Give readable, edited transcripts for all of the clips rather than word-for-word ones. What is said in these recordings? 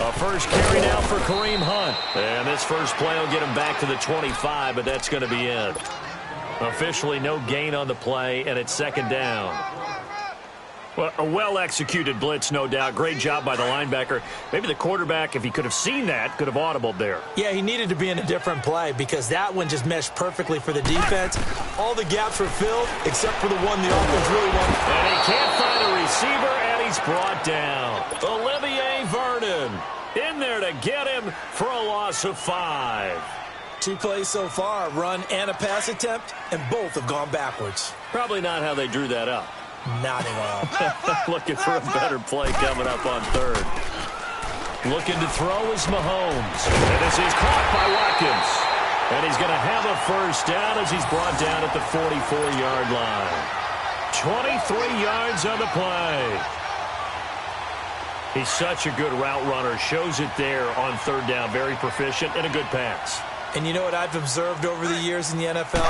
A first carry now for Kareem Hunt. And this first play will get him back to the 25, but that's going to be it. Officially no gain on the play, and it's second down. Well, a well-executed blitz, no doubt. Great job by the linebacker. Maybe the quarterback, if he could have seen that, could have audibled there. Yeah, he needed to be in a different play because that one just meshed perfectly for the defense. All the gaps were filled except for the one the offense really wanted. And he can't find a receiver, and he's brought down. Olivier Vernon in there to get him for a loss of 5. 2 plays so far, run and a pass attempt, and both have gone backwards. Probably not how they drew that up. Not at all. Looking for a better play coming up on third. Looking to throw is Mahomes. And this is caught by Watkins. And he's going to have a first down as he's brought down at the 44-yard line. 23 yards on the play. He's such a good route runner. Shows it there on third down. Very proficient and a good pass. And you know what I've observed over the years in the NFL?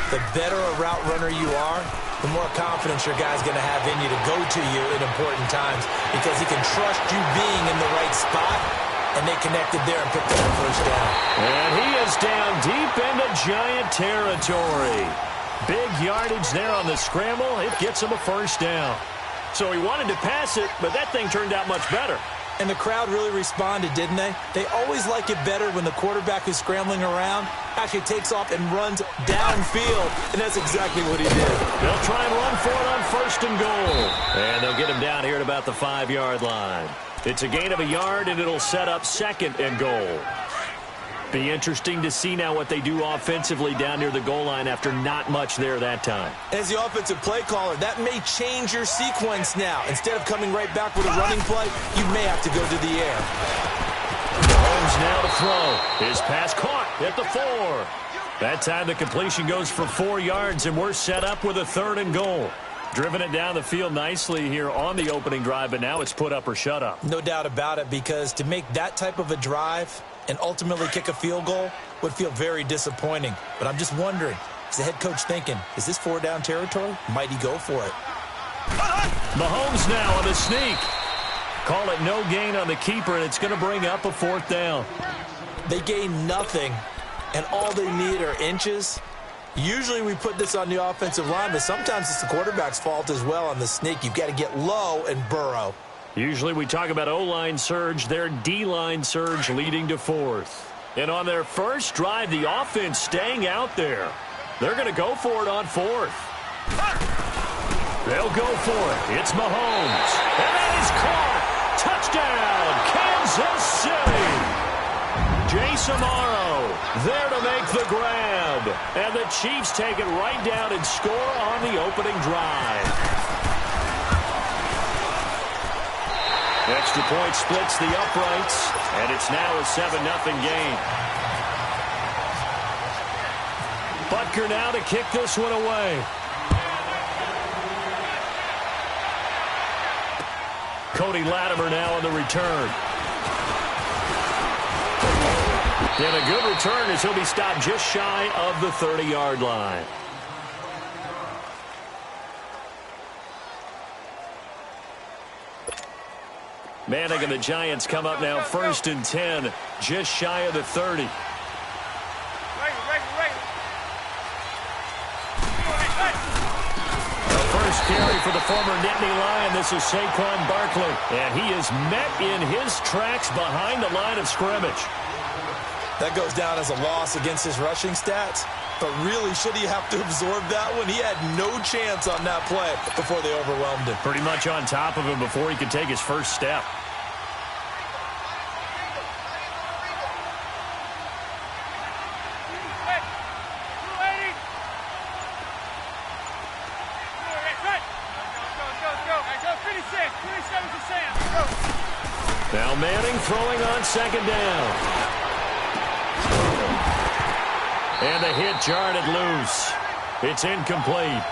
The better a route runner you are, the more confidence your guy's going to have in you to go to you in important times because he can trust you being in the right spot, and they connected there and picked up the first down. And he is down deep into Giant territory. Big yardage there on the scramble. It gets him a first down. So he wanted to pass it, but that thing turned out much better. And the crowd really responded, didn't they? They always like it better when the quarterback is scrambling around, actually takes off and runs downfield, and that's exactly what he did. They'll try and run for it on first and goal. And they'll get him down here at about the 5-yard line. It's a gain of a yard, and it'll set up second and goal. Be interesting to see now what they do offensively down near the goal line after not much there that time. As the offensive play caller, that may change your sequence now. Instead of coming right back with a running play, you may have to go to the air. Mahomes now to throw. His pass caught at the 4. That time the completion goes for 4 yards, and we're set up with a third and goal. Driven it down the field nicely here on the opening drive, but now it's put up or shut up. No doubt about it, because to make that type of a drive and ultimately kick a field goal would feel very disappointing. But I'm just wondering, is the head coach thinking, is this 4-down territory? Might he go for it? Mahomes now on the sneak. Call it no gain on the keeper, and it's going to bring up a 4th down. They gain nothing, and all they need are inches. Usually we put this on the offensive line, but sometimes it's the quarterback's fault as well on the sneak. You've got to get low and burrow. Usually we talk about O-line surge, their D-line surge leading to 4th. And on their first drive, the offense staying out there. They're going to go for it on 4th. They'll go for it. It's Mahomes. And that is caught. Touchdown, Kansas City. Jason Amaro there to make the grab. And the Chiefs take it right down and score on the opening drive. Extra point splits the uprights, and it's now a 7-0 game. Butker now to kick this one away. Cody Latimer now on the return. And a good return as he'll be stopped just shy of the 30-yard line. Manning and the Giants come up now 1st and 10, just shy of the 30. The first carry for the former Nittany Lion. This is Saquon Barkley. And he is met in his tracks behind the line of scrimmage. That goes down as a loss against his rushing stats. But really, should he have to absorb that one? He had no chance on that play before they overwhelmed him. Pretty much on top of him before he could take his first step. Now Manning throwing on 2nd down. And the hit jarred it loose. It's incomplete.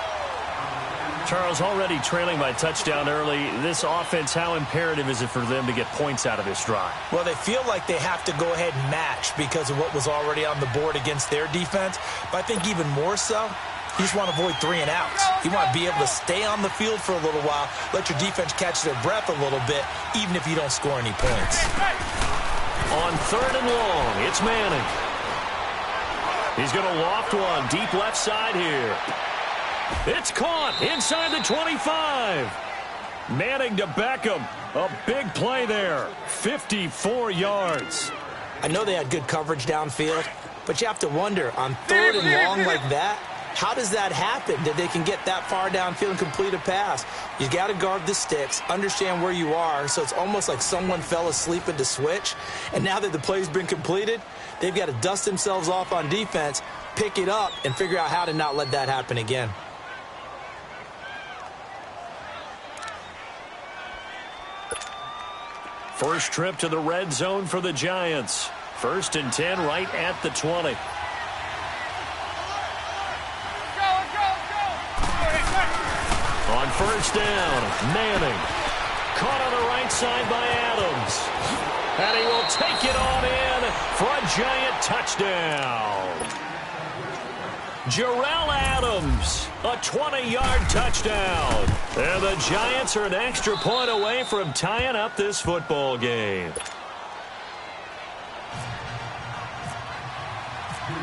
Charles, already trailing by touchdown early. This offense, how imperative is it for them to get points out of this drive? Well, they feel like they have to go ahead and match because of what was already on the board against their defense. But I think even more so, You just want to avoid 3 and outs. You want to be able to stay on the field for a little while, let your defense catch their breath a little bit, even if you don't score any points. On 3rd and long, it's Manning. He's going to loft one deep left side here. It's caught inside the 25. Manning to Beckham. A big play there. 54 yards. I know they had good coverage downfield, but you have to wonder, on 3rd and long like that, how does that happen that they can get that far downfield and complete a pass? You got to guard the sticks, understand where you are, so it's almost like someone fell asleep at the switch, and now that the play's been completed, they've got to dust themselves off on defense, pick it up, and figure out how to not let that happen again. First trip to the red zone for the Giants. 1st and 10 right at the 20. On 1st down, Manning. Caught on the right side by Adams. And he will take it on in for a Giant touchdown. Jarrell Adams, a 20-yard touchdown. And the Giants are an extra point away from tying up this football game.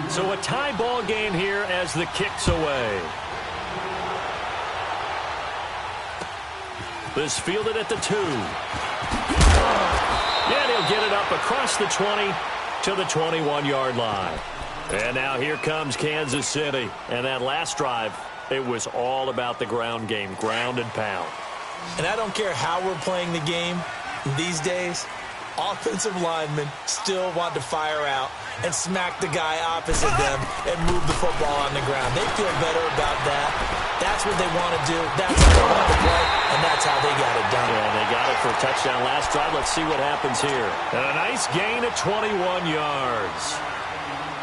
So a tie ball game here as the kick's away. This fielded at the 2. And he'll get it up across the 20 to the 21-yard line. And now here comes Kansas City. And that last drive, it was all about the ground game, ground and pound. And I don't care how we're playing the game these days, offensive linemen still want to fire out and smack the guy opposite them and move the football on the ground. They feel better about that. That's what they want to do. That's how they want to play, and that's how they got it done. Yeah, they got it for a touchdown last drive. Let's see what happens here. And a nice gain of 21 yards.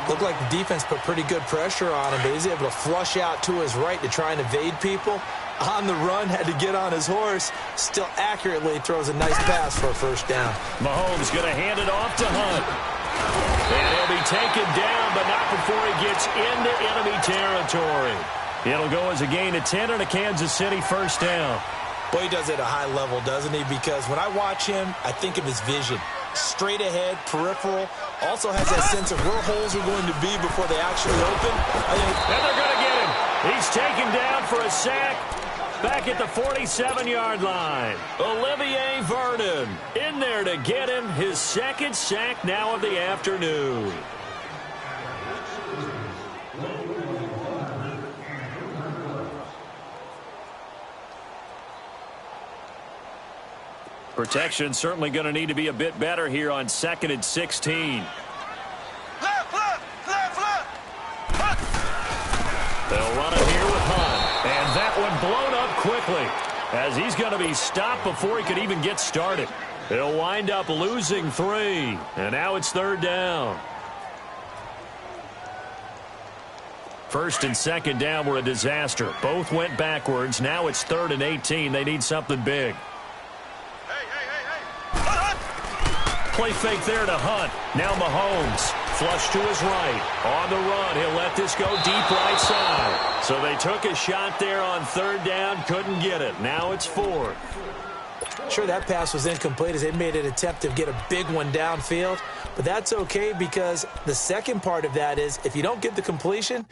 Looked like the defense put pretty good pressure on him, but he's able to flush out to his right to try and evade people. On the run, had to get on his horse. Still accurately throws a nice pass for a 1st down. Mahomes going to hand it off to Hunt. And he'll be taken down, but not before he gets into enemy territory. It'll go as a gain of 10 and a Kansas City 1st down. Boy, he does it at a high level, doesn't he? Because when I watch him, I think of his vision. Straight ahead, peripheral. Also has that sense of where holes are going to be before they actually open. And they're going to get him. He's taken down for a sack. Back at the 47-yard line. Olivier Vernon in there to get him his 2nd sack now of the afternoon. Protection certainly going to need to be a bit better here on 2nd and 16. They'll run it here with Hunt. And that one blown up quickly as he's going to be stopped before he could even get started. He'll wind up losing 3. And now it's 3rd down. 1st and 2nd down were a disaster. Both went backwards. Now it's 3rd and 18. They need something big. Play fake there to Hunt. Now Mahomes. Flush to his right. On the run, he'll let this go deep right side. So they took a shot there on 3rd down. Couldn't get it. Now it's 4th. Sure, that pass was incomplete as they made an attempt to get a big one downfield. But that's okay because the second part of that is if you don't get the completion,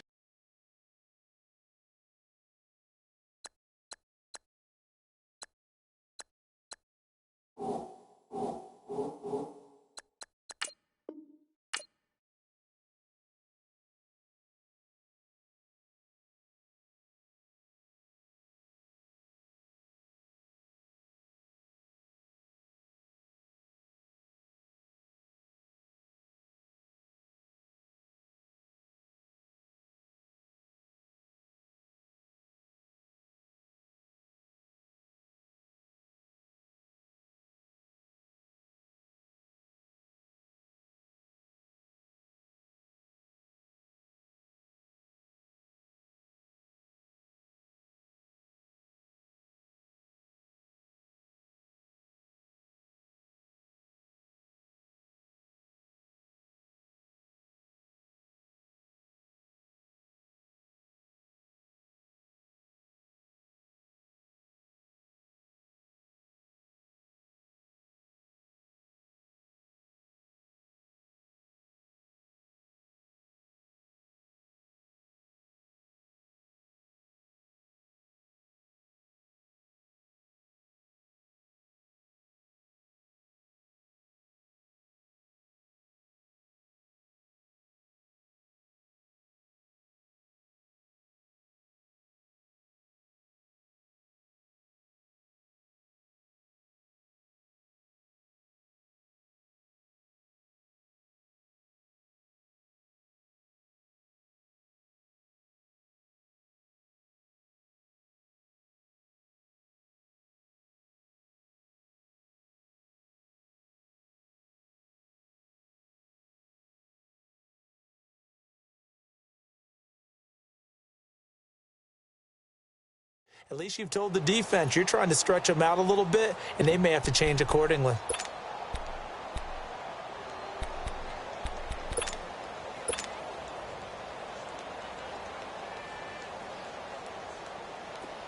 At least you've told the defense you're trying to stretch them out a little bit, and they may have to change accordingly.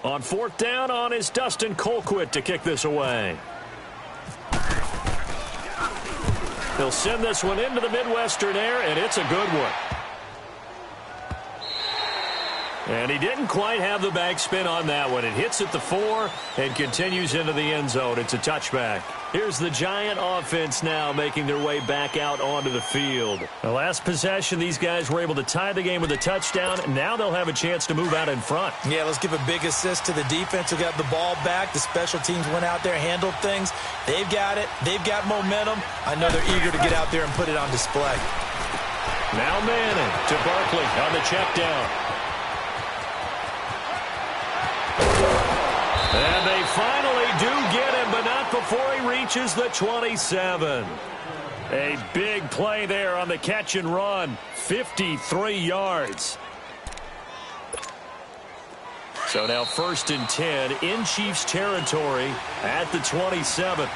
On fourth down on is Dustin Colquitt to kick this away. He'll send this one into the Midwestern air, and it's a good one. And he didn't quite have the backspin on that one. It hits at the 4 and continues into the end zone. It's a touchback. Here's the Giant offense now making their way back out onto the field. The last possession, these guys were able to tie the game with a touchdown. Now they'll have a chance to move out in front. Yeah, let's give a big assist to the defense who got the ball back. The special teams went out there, handled things. They've got it. They've got momentum. I know they're eager to get out there and put it on display. Now Manning to Barkley on the check down. And they finally do get him, but not before he reaches the 27. A big play there on the catch and run. 53 yards. So now 1st and 10 in Chiefs territory at the 27.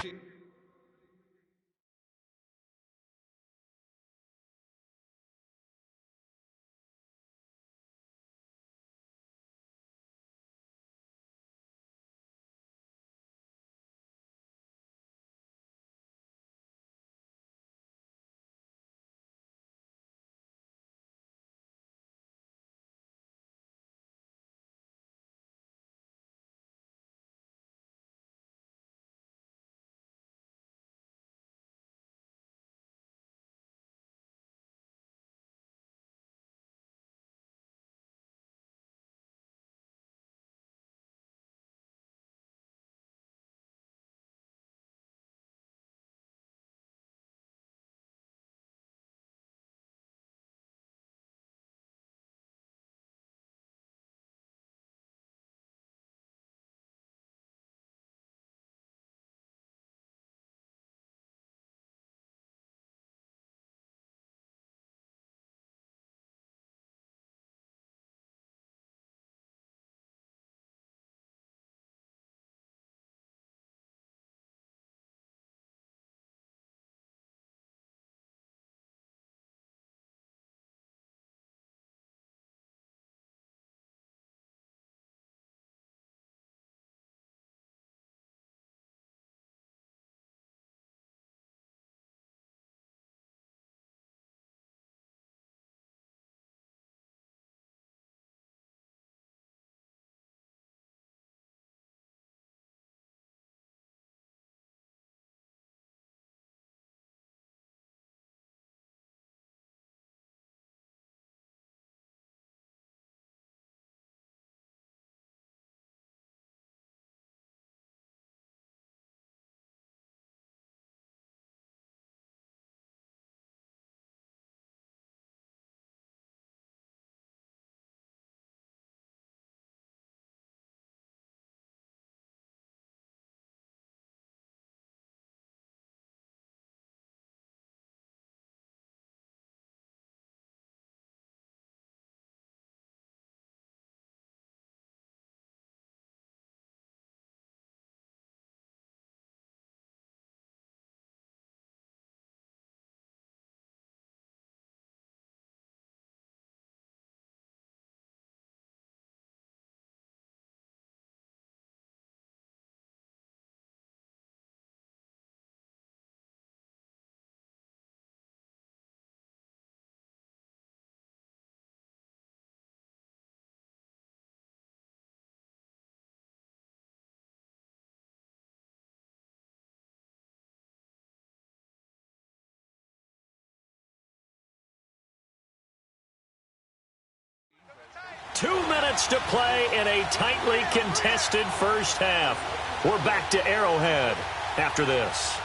Two minutes to play in a tightly contested first half. We're back to Arrowhead after this.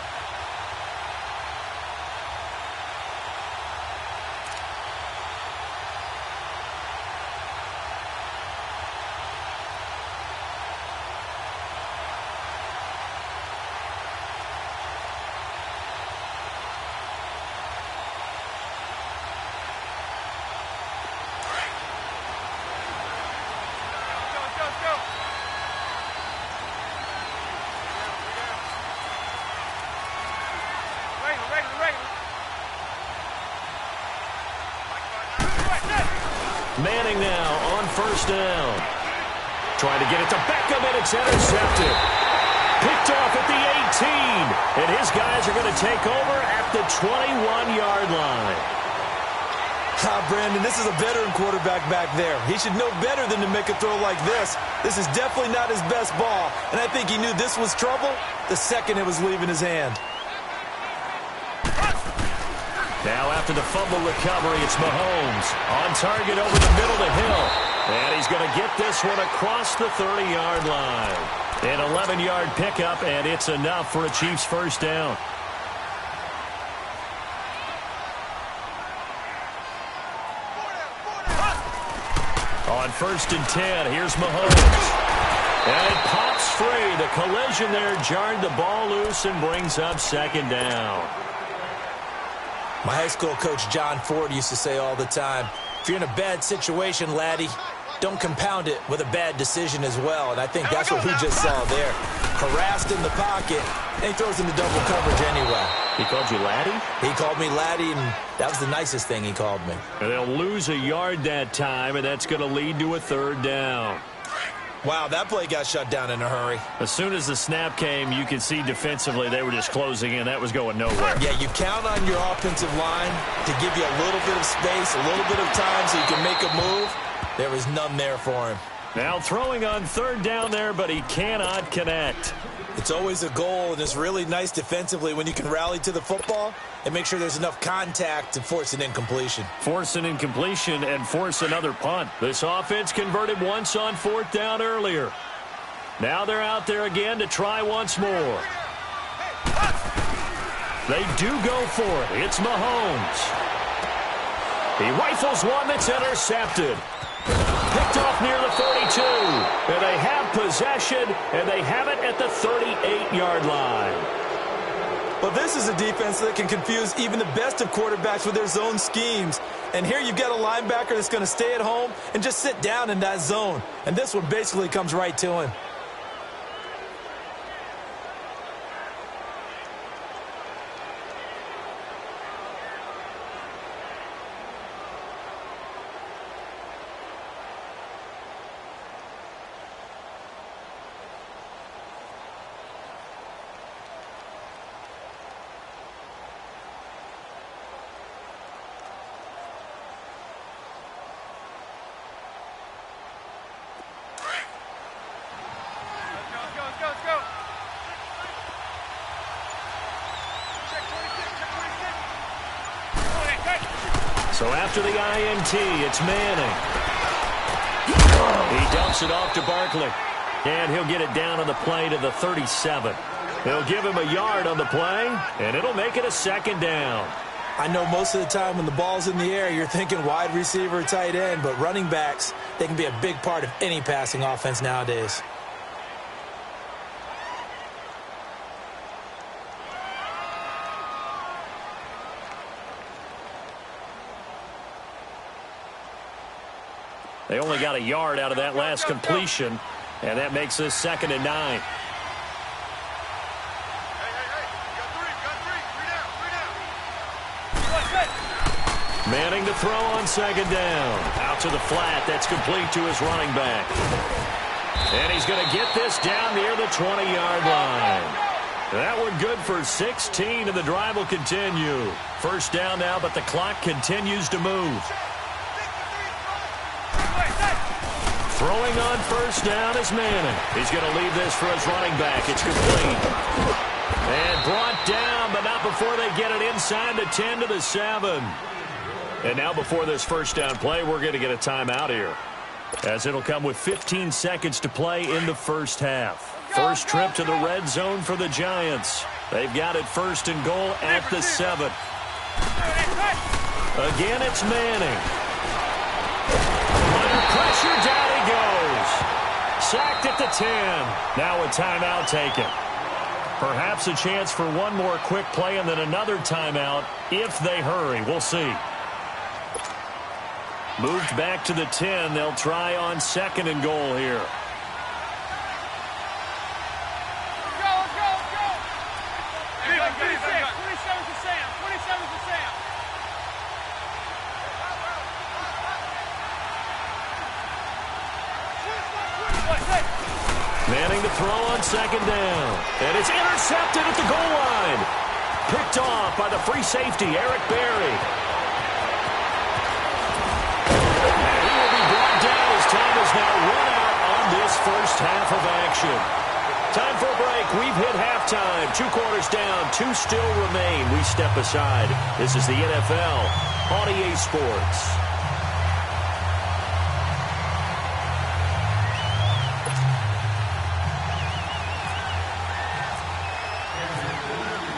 Manning now on first down. Trying to get it to Beckham, and it's intercepted. Picked off at the 18. And his guys are going to take over at the 21-yard line. Brandon, this is a veteran quarterback back there. He should know better than to make a throw like this. This is definitely not his best ball, and I think he knew this was trouble the second it was leaving his hand. Now after the fumble recovery, it's Mahomes. On target over the middle to Hill. And he's going to get this one across the 30-yard line. An 11-yard pickup, and it's enough for a Chiefs first down. On first and 10, here's Mahomes. And it pops free. The collision there jarred the ball loose and brings up second down. My high school coach, John Ford, used to say all the time, if you're in a bad situation, laddie, don't compound it with a bad decision as well. And I think that's what we just saw there. Harassed in the pocket, and he throws into double coverage anyway. He called you laddie? He called me laddie, and that was the nicest thing he called me. And they'll lose a yard that time, and that's going to lead to a third down. Wow, that play got shut down in a hurry. As soon as the snap came, you could see defensively they were just closing in. That was going nowhere. Yeah, you count on your offensive line to give you a little bit of space, a little bit of time so you can make a move. There was none there for him. Now throwing on third down there, but he cannot connect. It's always a goal, and it's really nice defensively when you can rally to the football and make sure there's enough contact to force an incompletion. Force an incompletion and force another punt. This offense converted once on fourth down earlier. Now they're out there again to try once more. They do go for it. It's Mahomes. He rifles one that's intercepted. Picked off near the 32. And they have possession, and they have it at the 38-yard line. Well, this is a defense that can confuse even the best of quarterbacks with their zone schemes. And here you've got a linebacker that's going to stay at home and just sit down in that zone. And this one basically comes right to him. So after the INT, it's Manning. He dumps it off to Barkley. And he'll get it down on the play to the 37. They'll give him a yard on the play, and it'll make it a second down. I know most of the time when the ball's in the air, you're thinking wide receiver, tight end, but running backs, they can be a big part of any passing offense nowadays. They only got a yard out of that last completion, and that makes this 2nd and 9. Manning to throw on 2nd down. Out to the flat. That's complete to his running back. And he's going to get this down near the 20-yard line. That one good for 16, and the drive will continue. First down now, but the clock continues to move. Throwing on first down is Manning. He's going to leave this for his running back. It's complete. And brought down, but not before they get it inside the 10 to the 7. And now before this first down play, we're going to get a timeout here, as it'll come with 15 seconds to play in the first half. First trip to the red zone for the Giants. They've got it 1st and goal at the 7. Again, it's Manning. Under pressure, down he goes. Sacked at the 10. Now a timeout taken. Perhaps a chance for one more quick play and then another timeout if they hurry. We'll see. Moved back to the 10. They'll try on 2nd and goal here. throw on second down. And it's intercepted at the goal line. Picked off by the free safety, Eric Berry. And he will be brought down as time is now run out on this first half of action. Time for a break. We've hit halftime. 2 quarters down. 2 still remain. We step aside. This is the NFL on EA Sports.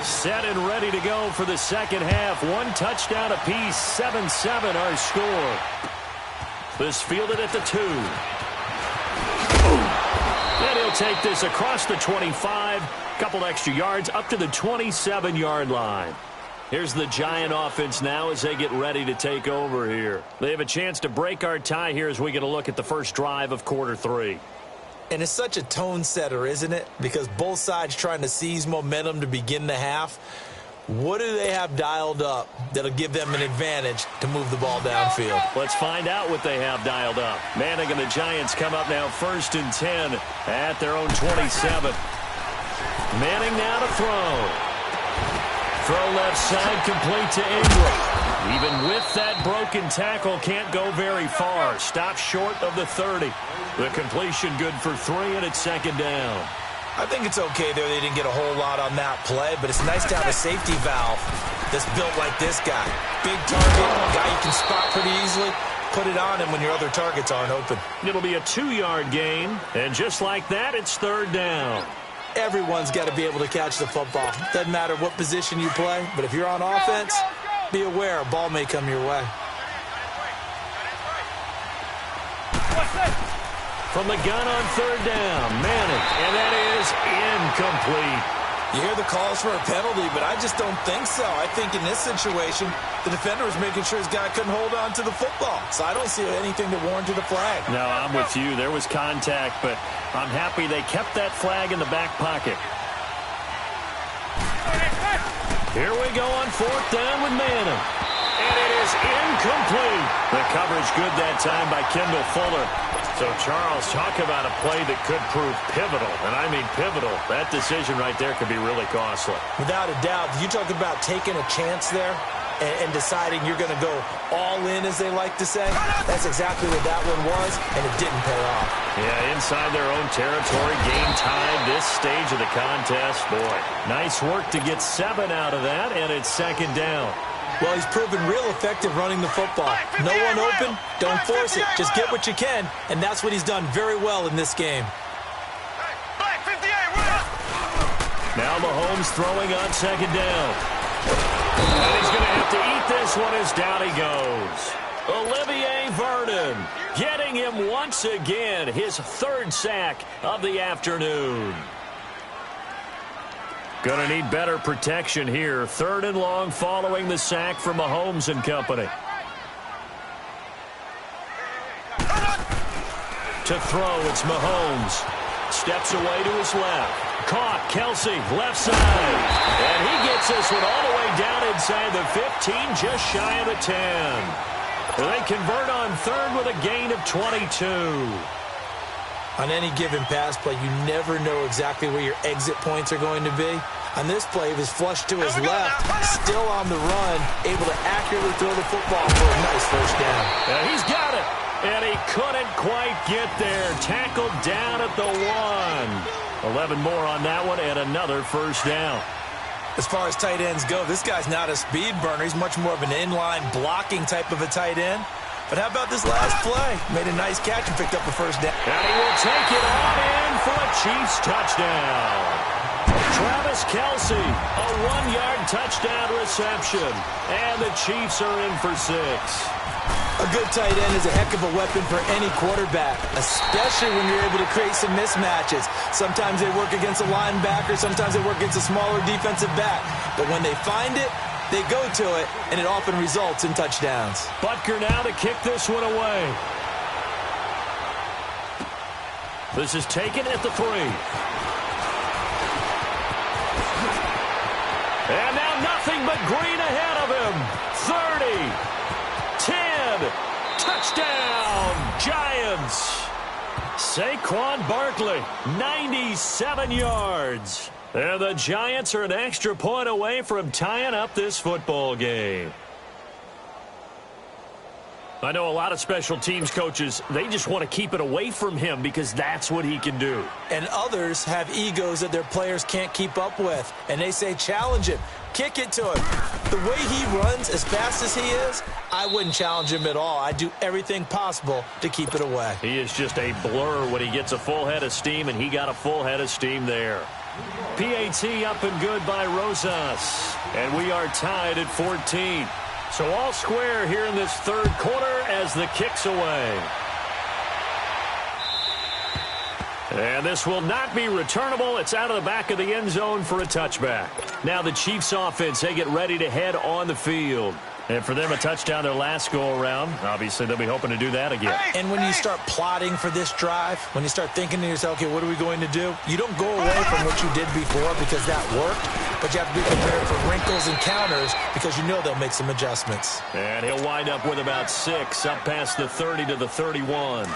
Set and ready to go for the second half. 1 touchdown apiece. 7-7 our score. This fielded at the 2. And he'll take this across the 25. Couple extra yards up to the 27-yard line. Here's the Giant offense now as they get ready to take over here. They have a chance to break our tie here as we get a look at the first drive of quarter 3. And it's such a tone setter, isn't it? Because both sides trying to seize momentum to begin the half. What do they have dialed up that'll give them an advantage to move the ball downfield? Let's find out what they have dialed up. Manning and the Giants come up now 1st and 10 at their own 27. Manning now to throw. Throw left side, complete to Ingram. Even with that broken tackle, can't go very far. Stops short of the 30. The completion good for 3, and it's second down. I think it's okay there. They didn't get a whole lot on that play, but it's nice to have a safety valve that's built like this guy. Big target, guy you can spot pretty easily. Put it on him when your other targets aren't open. It'll be a 2-yard gain, and just like that, it's third down. Everyone's got to be able to catch the football. Doesn't matter what position you play, but if you're on offense, be aware a ball may come your way. From the gun on third down, Manning, and that is incomplete. You hear the calls for a penalty, but I just don't think so. I think in this situation, the defender was making sure his guy couldn't hold on to the football. So I don't see anything that warranted a flag. No, I'm with you. There was contact, but I'm happy they kept that flag in the back pocket. Here we go on 4th down with Manning. And it is incomplete. The coverage good that time by Kendall Fuller. So, Charles, talk about a play that could prove pivotal, and I mean pivotal. That decision right there could be really costly. Without a doubt. You talk about taking a chance there and deciding you're going to go all in, as they like to say. That's exactly what that one was, and it didn't pay off. Yeah, inside their own territory, game time, this stage of the contest. Boy, nice work to get 7 out of that, and it's second down. Well, he's proven real effective running the football. No one open, don't force it. Just get what you can, and that's what he's done very well in this game. Now Mahomes throwing on second down. And he's going to have to eat this one as down he goes. Olivier Vernon getting him once again, his 3rd sack of the afternoon. Going to need better protection here. 3rd and long following the sack from Mahomes and company. To throw, it's Mahomes. Steps away to his left. Caught, Kelsey, left side. And he gets this one all the way down inside the 15, just shy of the 10. They convert on 3rd with a gain of 22. On any given pass play, you never know exactly where your exit points are going to be. On this play, he was flushed to his left, still on the run, able to accurately throw the football for a nice first down. And he's got it, and he couldn't quite get there. Tackled down at the 1. 11 more on that one, and another first down. As far as tight ends go, this guy's not a speed burner. He's much more of an inline blocking type of a tight end. But how about this last play? Made a nice catch and picked up a first down. And he will take it on in for a Chiefs touchdown. Travis Kelce, a 1-yard touchdown reception. And the Chiefs are in for 6. A good tight end is a heck of a weapon for any quarterback, especially when you're able to create some mismatches. Sometimes they work against a linebacker, sometimes they work against a smaller defensive back. But when they find it, they go to it, and it often results in touchdowns. Butker now to kick this one away. This is taken at the 3. And now nothing but green ahead of him. 30, 10, touchdown, Giants. Saquon Barkley, 97 yards. And the Giants are an extra point away from tying up this football game. I know a lot of special teams coaches, they just want to keep it away from him because that's what he can do. And others have egos that their players can't keep up with. And they say, challenge him. Kick it to him. The way he runs as fast as he is, I wouldn't challenge him at all. I'd do everything possible to keep it away. He is just a blur when he gets a full head of steam, and he got a full head of steam there. PAT up and good by Rosas. And we are tied at 14. So all square here in this third quarter as the kick's away. And this will not be returnable. It's out of the back of the end zone for a touchback. Now the Chiefs offense, they get ready to head on the field. And for them, a touchdown their last go-around. Obviously, they'll be hoping to do that again. And when you start plotting for this drive, when you start thinking to yourself, okay, what are we going to do? You don't go away from what you did before because that worked, but you have to be prepared for wrinkles and counters because you know they'll make some adjustments. And he'll wind up with about 6 up past the 30 to the 31.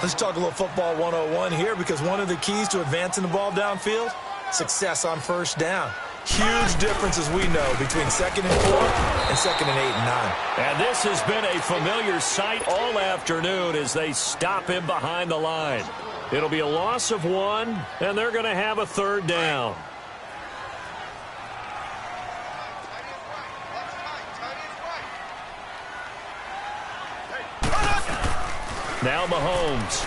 Let's talk a little football 101 here because one of the keys to advancing the ball downfield, success on first down. Huge differences we know between 2nd and 4 and 2nd and 8 and 9. And this has been a familiar sight all afternoon as they stop him behind the line. It'll be a loss of 1, and they're going to have a third down. Now Mahomes.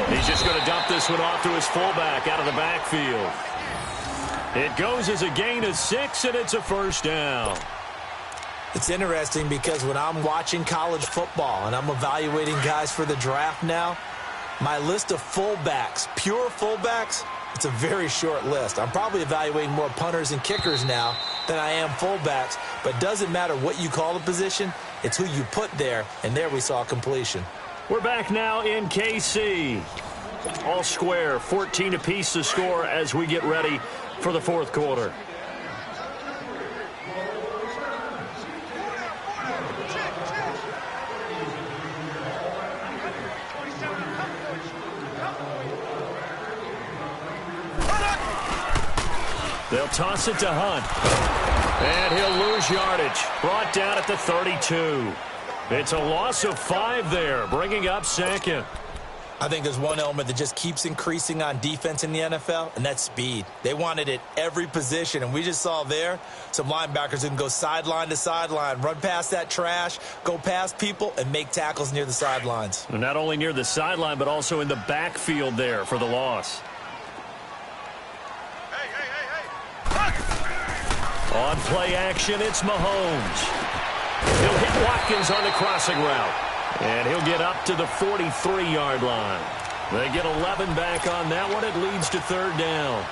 He's just going to dump this one off to his fullback out of the backfield. It goes as a gain of 6, and it's a first down. It's interesting because when I'm watching college football and I'm evaluating guys for the draft now, my list of fullbacks, pure fullbacks, it's a very short list. I'm probably evaluating more punters and kickers now than I am fullbacks, but it doesn't matter what you call the position, it's who you put there, and there we saw completion. We're back now in KC. All square, 14 apiece to score as we get ready for the fourth quarter. They'll toss it to Hunt. And he'll lose yardage. Brought down at the 32. It's a loss of 5 there, bringing up 2nd. I think there's one element that just keeps increasing on defense in the NFL, and that's speed. They want it at every position, and we just saw there some linebackers who can go sideline to sideline, run past that trash, go past people, and make tackles near the sidelines. And not only near the sideline, but also in the backfield there for the loss. On play action, it's Mahomes. He'll hit Watkins on the crossing route. And he'll get up to the 43-yard line. They get 11 back on that one. It leads to third down.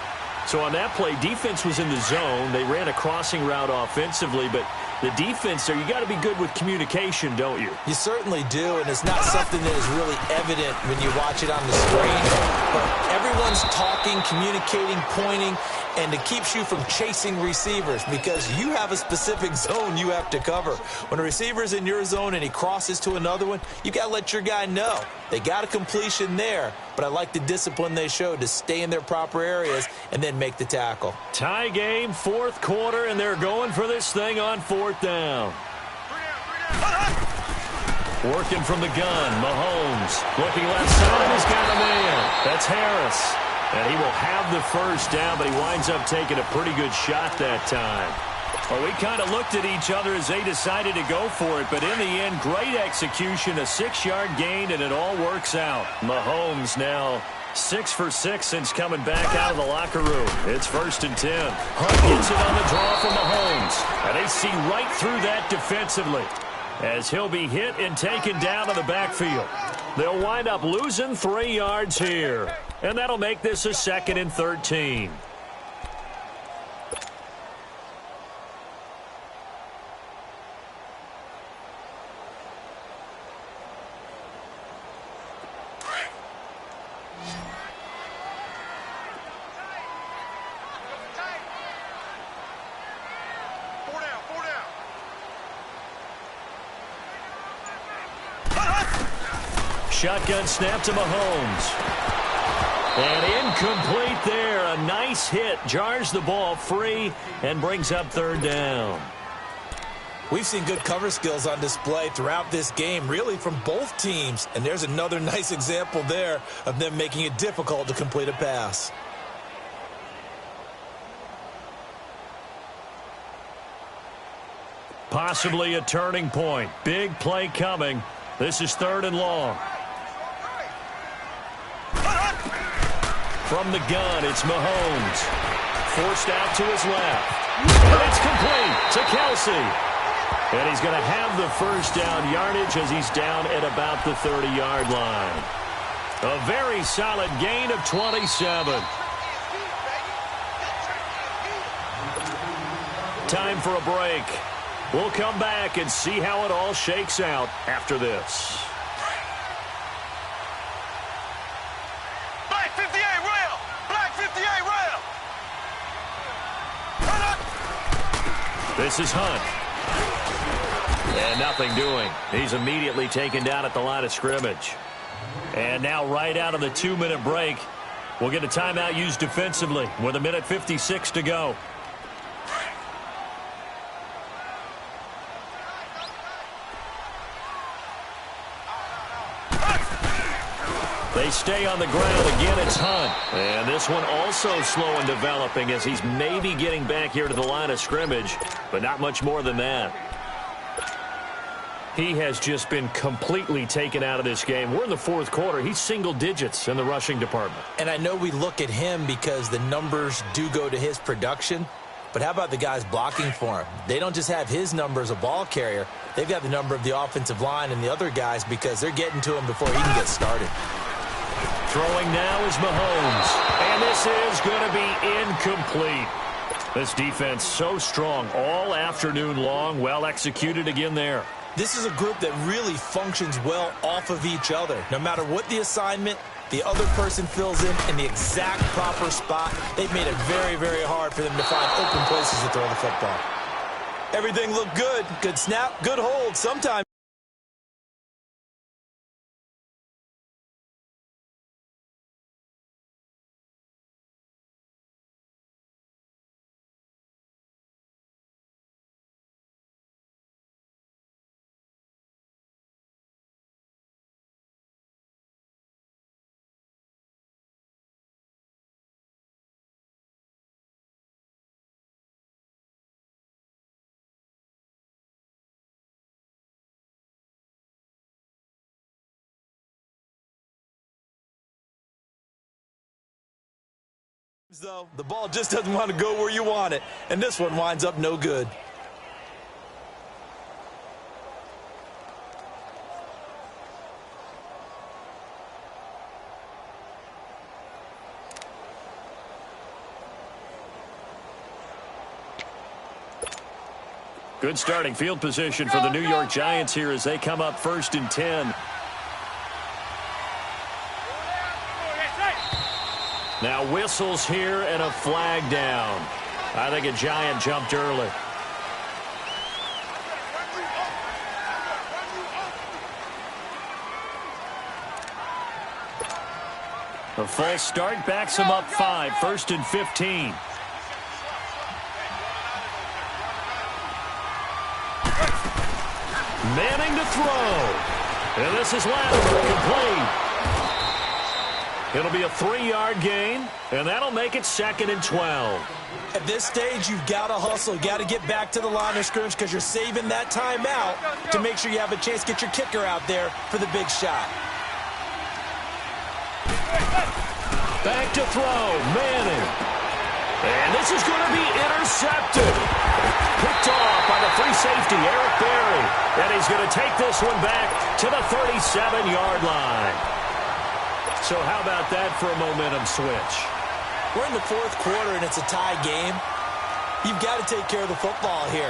So on that play, defense was in the zone. They ran a crossing route offensively, but the defense there, you got to be good with communication, don't you? You certainly do, and it's not something that is really evident when you watch it on the screen. But everyone's talking, communicating, pointing, and it keeps you from chasing receivers because you have a specific zone you have to cover. When a receiver's in your zone and he crosses to another one, you got to let your guy know. They got a completion there, but I like the discipline they showed to stay in their proper areas and then make the tackle. Tie game, fourth quarter, and they're going for this thing on fourth down. Working from the gun, Mahomes. Looking left side, he's got a man. That's Harris. And he will have the first down, but he winds up taking a pretty good shot that time. Well, we kind of looked at each other as they decided to go for it, but in the end, great execution, a 6-yard gain, and it all works out. Mahomes now 6 for 6 since coming back out of the locker room. It's 1st and 10. Hunt gets it on the draw from Mahomes, and they see right through that defensively as he'll be hit and taken down in the backfield. They'll wind up losing 3 yards here, and that'll make this a 2nd and 13. shotgun snap to Mahomes. And incomplete there. A nice hit. Jars the ball free and brings up third down. We've seen good cover skills on display throughout this game, really from both teams. And there's another nice example there of them making it difficult to complete a pass. Possibly a turning point. Big play coming. This is third and long. From the gun, it's Mahomes. Forced out to his left. And it's complete to Kelce. And he's going to have the first down yardage as he's down at about the 30-yard line. A very solid gain of 27. Time for a break. We'll come back and see how it all shakes out after this. Black 58 rail! Black 58 rail! This is Hunt. And nothing doing. He's immediately taken down at the line of scrimmage. And now right out of the 2-minute break, we'll get a timeout used defensively with 1:56 to go. They stay on the ground. Again, it's Hunt. And this one also slow in developing as he's maybe getting back here to the line of scrimmage, but not much more than that. He has just been completely taken out of this game. We're in the fourth quarter. He's single digits in the rushing department. And I know we look at him because the numbers do go to his production, but how about the guys blocking for him? They don't just have his number as a ball carrier. They've got the number of the offensive line and the other guys because they're getting to him before he can get started. Throwing now is Mahomes. And this is going to be incomplete. This defense so strong all afternoon long. Well executed again there. This is a group that really functions well off of each other. No matter what the assignment, the other person fills in the exact proper spot. They've made it very, very hard for them to find open places to throw the football. Everything looked good. Good snap, good hold. Sometimes. Though the ball just doesn't want to go where you want it, and this one winds up no good. Good starting field position for the New York Giants here as they come up 1st and 10. Now whistles here and a flag down. I think a Giant jumped early. A false start backs him up 5, 1st and 15. Manning to throw. And this is Latimer, complete. It'll be a 3-yard gain, and that'll make it 2nd and 12. At this stage, you've got to hustle. Got to get back to the line of scrimmage because you're saving that timeout to make sure you have a chance to get your kicker out there for the big shot. Back to throw, Manning. And this is going to be intercepted. Picked off by the free safety, Eric Berry. And he's going to take this one back to the 37-yard line. So how about that for a momentum switch? We're in the fourth quarter, and it's a tie game. You've got to take care of the football here.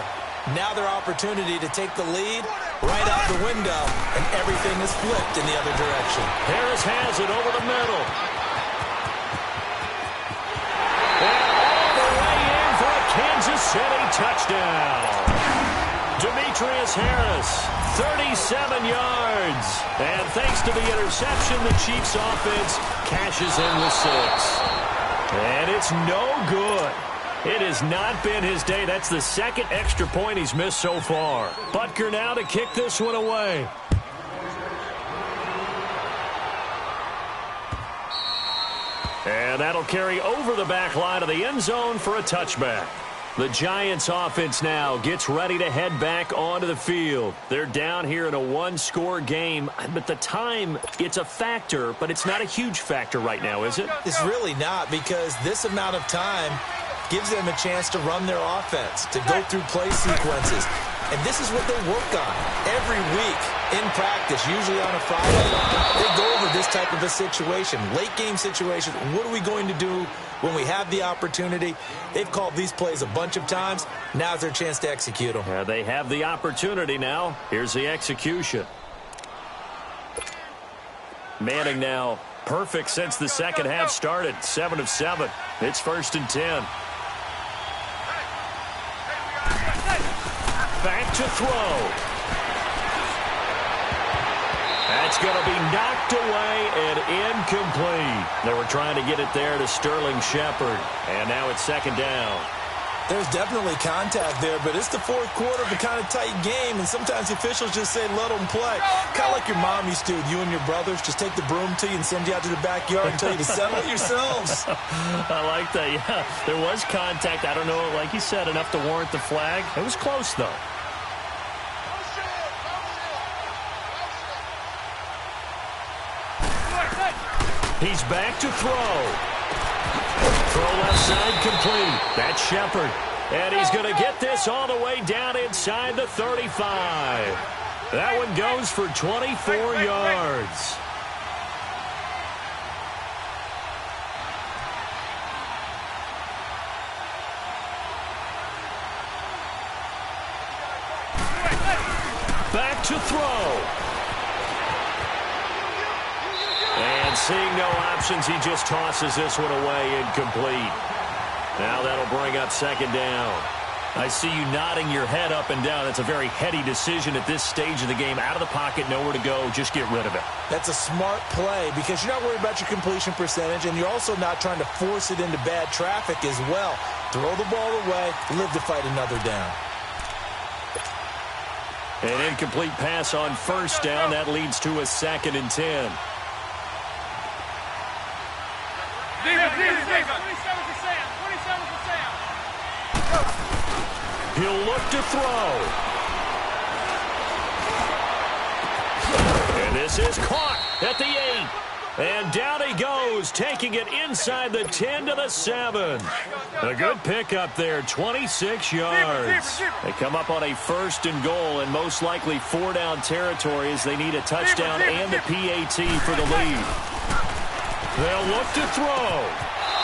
Now their opportunity to take the lead right out the window, and everything is flipped in the other direction. Harris has it over the middle. And all the way in for a Kansas City touchdown. Demetrius Harris, 37 yards. And thanks to the interception, the Chiefs offense cashes in with 6. And it's no good. It has not been his day. That's the second extra point he's missed so far. Butker now to kick this one away. And that'll carry over the back line of the end zone for a touchback. The Giants offense now gets ready to head back onto the field. They're down here in a one-score game, but the time, it's a factor, but it's not a huge factor right now, is it? It's really not, because this amount of time gives them a chance to run their offense, to go through play sequences. And this is what they work on every week in practice, usually on a Friday. They go over this type of a situation, late-game situation. What are we going to do when we have the opportunity? They've called these plays a bunch of times. Now's their chance to execute them. They have the opportunity now. Here's the execution. Manning now perfect since the second half started. 7 of 7. It's 1st and 10. Back to throw. That's going to be knocked away and incomplete. They were trying to get it there to Sterling Shepard. And now it's 2nd down. There's definitely contact there, but it's the fourth quarter of a kind of tight game, and sometimes officials just say, let them play. Kind of like your mom used to with you and your brothers. Just take the broom to you and send you out to the backyard and tell you to settle it yourselves. I like that, yeah. There was contact. I don't know, like you said, enough to warrant the flag. It was close, though. He's back to throw. Throw left side complete. That's Shepard. And he's going to get this all the way down inside the 35. That one goes for 24 yards. Back to throw. And seeing no options, he just tosses this one away, incomplete. Now that'll bring up 2nd down. I see you nodding your head up and down. That's a very heady decision at this stage of the game. Out of the pocket, nowhere to go, just get rid of it. That's a smart play because you're not worried about your completion percentage, and you're also not trying to force it into bad traffic as well. Throw the ball away, live to fight another down. An incomplete pass on 1st down. That leads to a 2nd and 10. He'll look to throw. And this is caught at the 8. And down he goes, taking it inside the 10 to the 7. A good pickup there, 26 yards. They come up on a 1st and goal, and most likely 4-down territory as they need a touchdown and the PAT for the lead. They'll look to throw.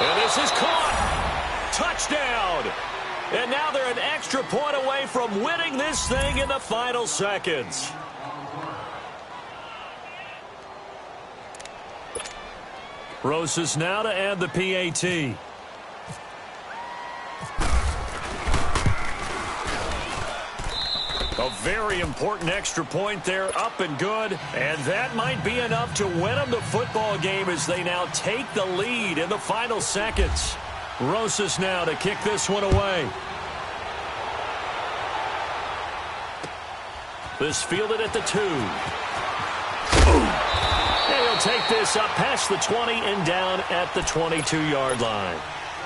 And this is caught. Touchdown. And now they're an extra point away from winning this thing in the final seconds. Rosas now to add the PAT. A very important extra point there, up and good. And that might be enough to win them the football game as they now take the lead in the final seconds. Rosas now to kick this one away. This fielded at the 2. And he'll take this up past the 20 and down at the 22-yard line.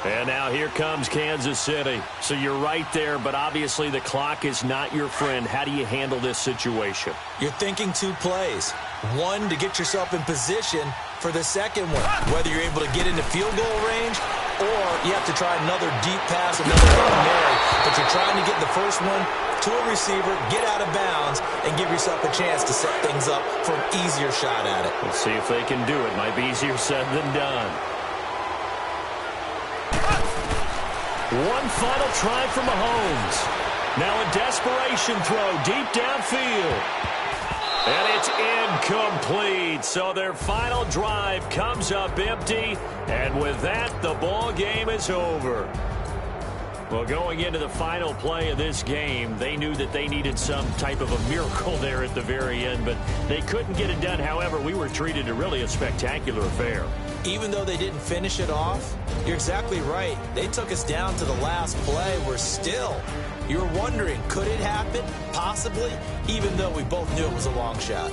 And now here comes Kansas City. So you're right there, but obviously the clock is not your friend. How do you handle this situation? You're thinking 2 plays. One, to get yourself in position for the second one, whether you're able to get into field goal range or you have to try another deep pass, another Hail Mary. But you're trying to get the first one to a receiver, get out of bounds, and give yourself a chance to set things up for an easier shot at it. Let's see if they can do it. Might be easier said than done. One final try for Mahomes. Now a desperation throw deep downfield. And it's incomplete. So their final drive comes up empty. And with that, the ball game is over. Well, going into the final play of this game, they knew that they needed some type of a miracle there at the very end, but they couldn't get it done. However, we were treated to really a spectacular affair. Even though they didn't finish it off, you're exactly right. They took us down to the last play. You're wondering, could it happen? Possibly, even though we both knew it was a long shot.